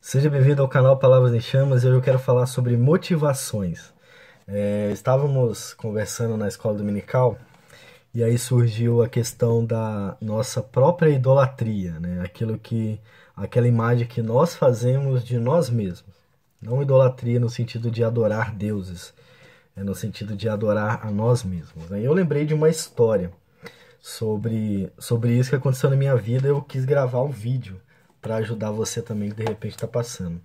Seja bem-vindo ao canal Palavras em Chamas e hoje eu quero falar sobre motivações. Estávamos conversando na escola dominical e aí surgiu a questão da nossa própria idolatria, né? Aquela imagem que nós fazemos de nós mesmos. Não idolatria no sentido de adorar deuses, é no sentido de adorar a nós mesmos, né? E eu lembrei de uma história sobre isso que aconteceu na minha vida. Eu quis gravar um vídeo para ajudar você também que de repente está passando.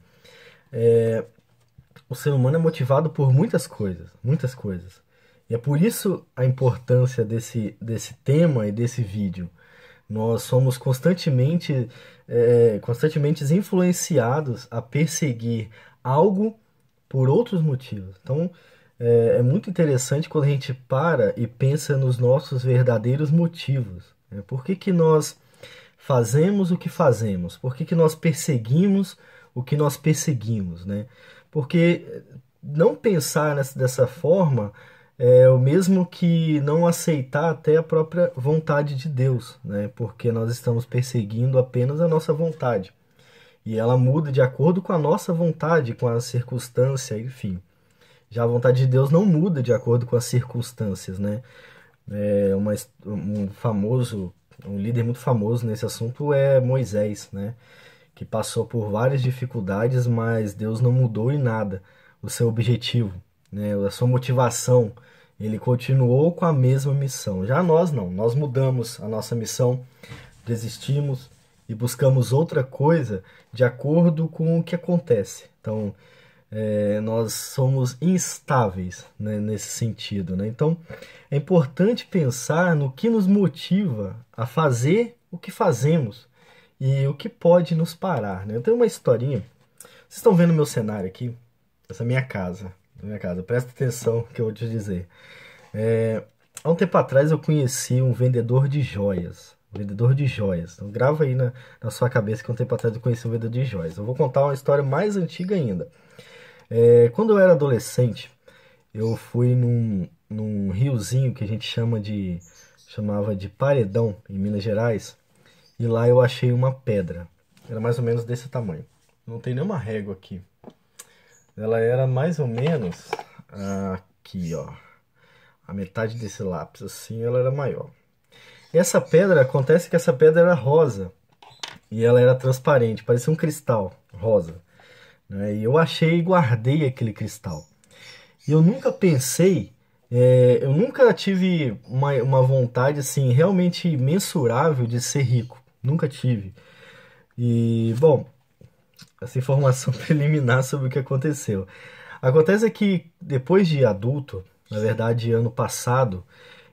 O ser humano é motivado por muitas coisas, muitas coisas. E é por isso a importância desse tema e desse vídeo. Nós somos constantemente influenciados a perseguir algo por outros motivos. Então, é muito interessante quando a gente para e pensa nos nossos verdadeiros motivos, né? Por que que nós fazemos o que fazemos? Por que que nós perseguimos o que nós perseguimos, né? Porque não pensar dessa forma é o mesmo que não aceitar até a própria vontade de Deus, né? Porque nós estamos perseguindo apenas a nossa vontade. E ela muda de acordo com a nossa vontade, com a circunstância, enfim. Já a vontade de Deus não muda de acordo com as circunstâncias, né? Um líder muito famoso nesse assunto é Moisés, né? Que passou por várias dificuldades, mas Deus não mudou em nada o seu objetivo, né? A sua motivação. Ele continuou com a mesma missão. Já nós não, nós mudamos a nossa missão, desistimos e buscamos outra coisa de acordo com o que acontece. Então, nós somos instáveis, né, nesse sentido, né? Então, é importante pensar no que nos motiva a fazer o que fazemos e o que pode nos parar, né? Eu tenho uma historinha. Vocês estão vendo meu cenário aqui? Essa é minha casa. Presta atenção que eu vou te dizer. Há um tempo atrás eu conheci um vendedor de joias. Vendedor de joias. Então grava aí na sua cabeça que um tempo atrás eu conheci um vendedor de joias. Eu vou contar uma história mais antiga ainda. Quando eu era adolescente, eu fui num riozinho que a gente chamava de Paredão, em Minas Gerais, e lá eu achei uma pedra. Era mais ou menos desse tamanho. Não tem nenhuma régua aqui. Ela era mais ou menos aqui, ó. A metade desse lápis, assim, ela era maior. E acontece que essa pedra era rosa. E ela era transparente, parecia um cristal rosa, né? E eu achei e guardei aquele cristal. E eu nunca pensei, eu nunca tive uma vontade assim realmente mensurável de ser rico. Nunca tive. E, bom, essa informação preliminar sobre o que aconteceu. Acontece que depois de adulto, na verdade ano passado,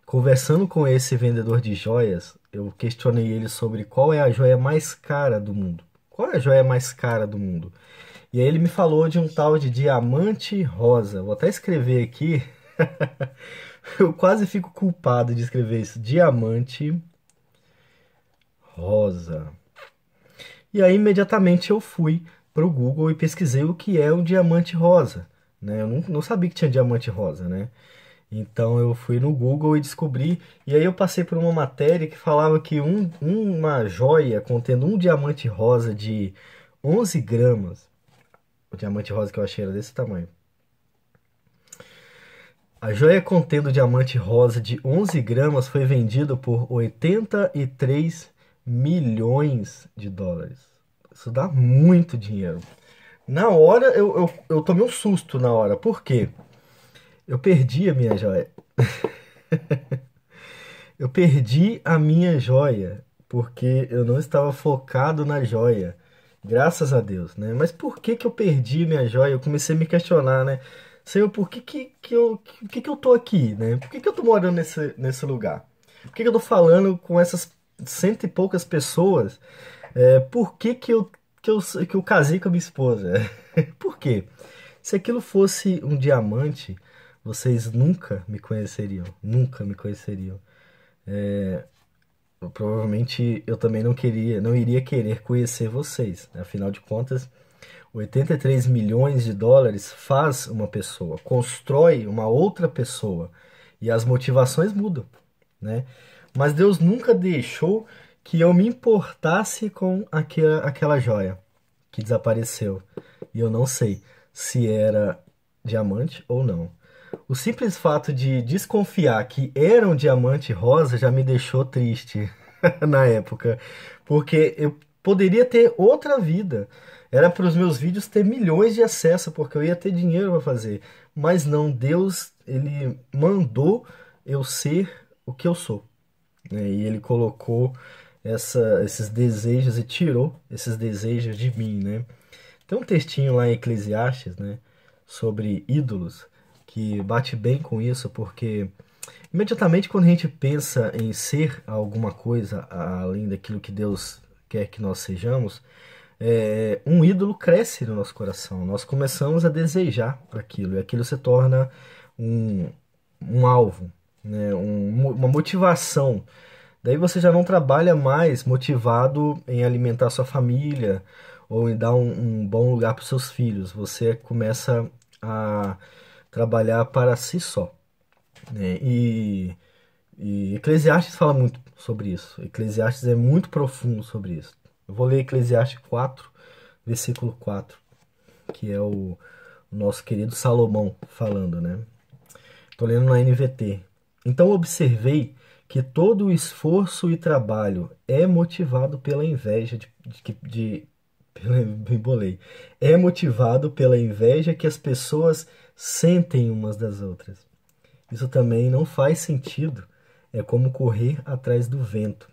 conversando com esse vendedor de joias, eu questionei ele sobre qual é a joia mais cara do mundo. Qual é a joia mais cara do mundo? E aí ele me falou de um tal de diamante rosa. Vou até escrever aqui. Eu quase fico culpado de escrever isso. Diamante rosa. E aí imediatamente eu fui para o Google e pesquisei o que é um diamante rosa, né? Eu não sabia que tinha diamante rosa, né? Então eu fui no Google e descobri. E aí eu passei por uma matéria que falava que uma joia contendo um diamante rosa de 11 gramas. O diamante rosa que eu achei era desse tamanho. A joia contendo diamante rosa de 11 gramas foi vendida por 83 milhões de dólares. Isso dá muito dinheiro. Na hora, eu tomei um susto na hora. Por quê? Eu perdi a minha joia. Eu perdi a minha joia porque eu não estava focado na joia. Graças a Deus, né? Mas por que que eu perdi minha joia? Eu comecei a me questionar, né? Senhor, por que eu tô aqui, né? Por que que eu tô morando nesse lugar? Por que que eu tô falando com essas cento e poucas pessoas? Por que que eu casei com a minha esposa? Por quê? Se aquilo fosse um diamante, vocês nunca me conheceriam. Nunca me conheceriam. Provavelmente eu também não iria querer conhecer vocês, né? Afinal de contas, 83 milhões de dólares faz uma pessoa, constrói uma outra pessoa e as motivações mudam, né? Mas Deus nunca deixou que eu me importasse com aquela joia. que desapareceu. E eu não sei se era diamante ou não. O simples fato de desconfiar que era um diamante rosa já me deixou triste na época, porque eu poderia ter outra vida. Era para os meus vídeos ter milhões de acesso, porque eu ia ter dinheiro para fazer. Mas não, Deus, ele mandou eu ser o que eu sou, né? E ele colocou esses desejos e tirou esses desejos de mim, né? Tem um textinho lá em Eclesiastes, né, sobre ídolos, que bate bem com isso, porque imediatamente quando a gente pensa em ser alguma coisa além daquilo que Deus quer que nós sejamos, um ídolo cresce no nosso coração. Nós começamos a desejar aquilo, e aquilo se torna um, um alvo, né, uma motivação. Daí você já não trabalha mais motivado em alimentar sua família ou em dar um bom lugar para os seus filhos. Você começa a trabalhar para si só, né? E Eclesiastes fala muito sobre isso. Eclesiastes é muito profundo sobre isso. Eu vou ler Eclesiastes 4, versículo 4, que é o nosso querido Salomão falando, né? Estou lendo na NVT. Então observei que todo o esforço e trabalho é motivado pela inveja me embolei. É motivado pela inveja que as pessoas sentem umas das outras. Isso também não faz sentido. É como correr atrás do vento.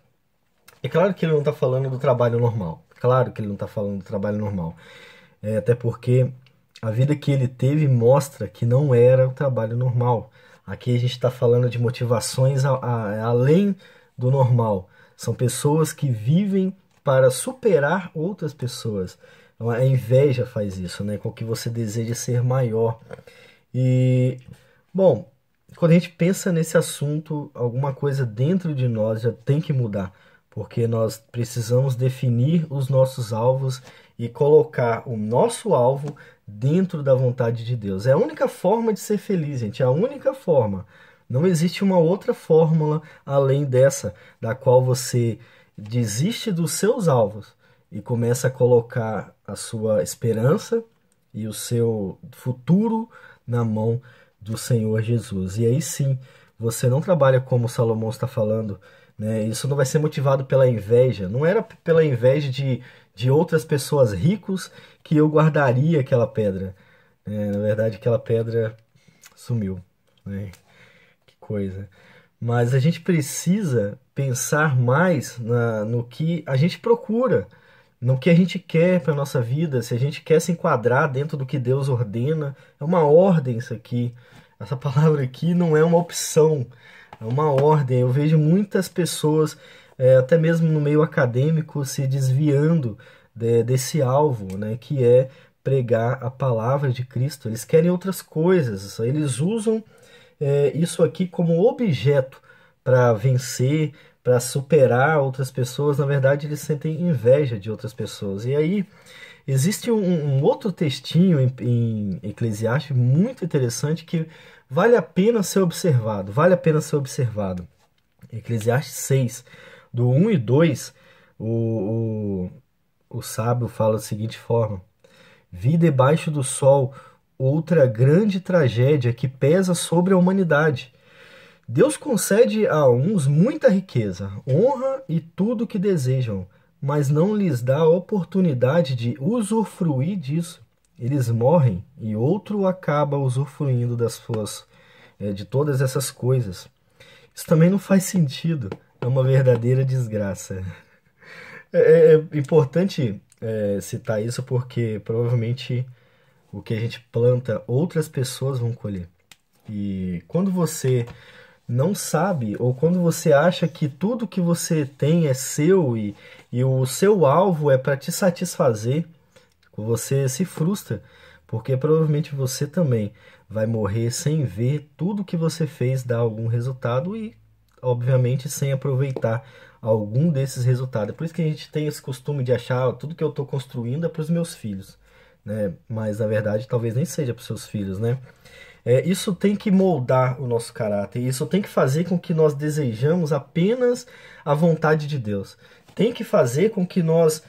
É claro que ele não está falando do trabalho normal. Claro que ele não está falando do trabalho normal. Até porque a vida que ele teve mostra que não era o trabalho normal. Aqui a gente está falando de motivações além do normal. São pessoas que vivem para superar outras pessoas. A inveja faz isso, né? Com que você deseja ser maior. E, bom, quando a gente pensa nesse assunto, alguma coisa dentro de nós já tem que mudar, porque nós precisamos definir os nossos alvos e colocar o nosso alvo dentro da vontade de Deus. É a única forma de ser feliz, gente, é a única forma. Não existe uma outra fórmula além dessa, da qual você desiste dos seus alvos e começa a colocar a sua esperança e o seu futuro na mão do Senhor Jesus. E aí sim, você não trabalha como Salomão está falando, né? Isso não vai ser motivado pela inveja. Não era pela inveja de outras pessoas ricos que eu guardaria aquela pedra. Na verdade, aquela pedra sumiu, né? Que coisa. Mas a gente precisa pensar mais no que a gente procura, no que a gente quer para a nossa vida, se a gente quer se enquadrar dentro do que Deus ordena. É uma ordem isso aqui. Essa palavra aqui não é uma opção, é uma ordem. Eu vejo muitas pessoas, até mesmo no meio acadêmico, se desviando desse alvo, né, que é pregar a palavra de Cristo. Eles querem outras coisas, eles usam isso aqui como objeto para vencer, para superar outras pessoas. Na verdade, eles sentem inveja de outras pessoas. E aí, existe um outro textinho em Eclesiastes muito interessante que vale a pena ser observado. Vale a pena ser observado. Eclesiastes 6, do 1 e 2, o sábio fala da seguinte forma: vi debaixo do sol outra grande tragédia que pesa sobre a humanidade. Deus concede a uns muita riqueza, honra e tudo o que desejam, mas não lhes dá a oportunidade de usufruir disso. Eles morrem e outro acaba usufruindo de todas essas coisas. Isso também não faz sentido. É uma verdadeira desgraça. É importante citar isso porque provavelmente o que a gente planta, outras pessoas vão colher. E quando você não sabe, ou quando você acha que tudo que você tem é seu e o seu alvo é para te satisfazer, você se frustra, porque provavelmente você também vai morrer sem ver tudo que você fez dar algum resultado e, obviamente, sem aproveitar algum desses resultados. É por isso que a gente tem esse costume de achar tudo que eu estou construindo é para os meus filhos, né? Mas na verdade talvez nem seja para os seus filhos, né? Isso tem que moldar o nosso caráter, isso tem que fazer com que nós desejamos apenas a vontade de Deus, tem que fazer com que nós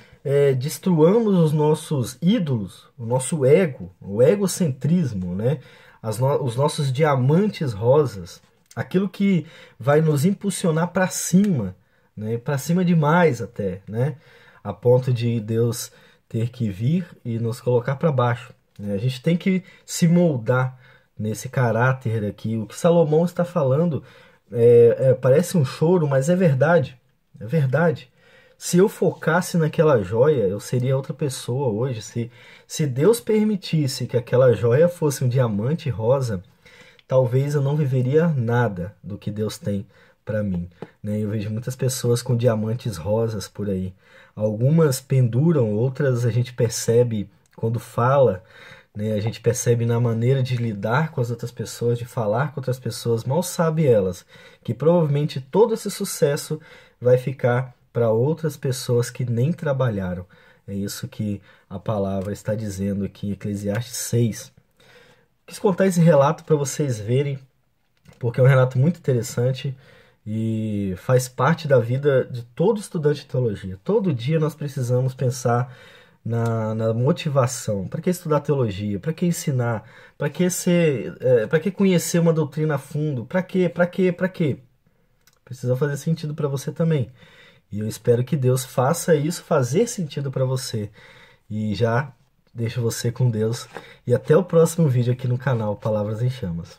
destruamos os nossos ídolos, o nosso ego, o egocentrismo, né? Os nossos diamantes rosas, aquilo que vai nos impulsionar para cima, né? Para cima demais até, né? A ponto de Deus ter que vir e nos colocar para baixo, né? A gente tem que se moldar nesse caráter aqui. O que Salomão está falando parece um choro, mas é verdade. É verdade. Se eu focasse naquela joia, eu seria outra pessoa hoje. Se Deus permitisse que aquela joia fosse um diamante rosa, talvez eu não viveria nada do que Deus tem para mim, né? Eu vejo muitas pessoas com diamantes rosas por aí. Algumas penduram, outras a gente percebe quando fala, né? A gente percebe na maneira de lidar com as outras pessoas, de falar com outras pessoas. Mal sabe elas que provavelmente todo esse sucesso vai ficar para outras pessoas que nem trabalharam. É isso que a palavra está dizendo aqui em Eclesiastes 6. Quis contar esse relato para vocês verem, porque é um relato muito interessante e faz parte da vida de todo estudante de teologia. Todo dia nós precisamos pensar na motivação. Para que estudar teologia? Para que ensinar? Para que conhecer uma doutrina a fundo? Para quê? Para quê? Para quê? Precisa fazer sentido para você também. E eu espero que Deus faça isso fazer sentido para você. E já deixo você com Deus. E até o próximo vídeo aqui no canal Palavras em Chamas.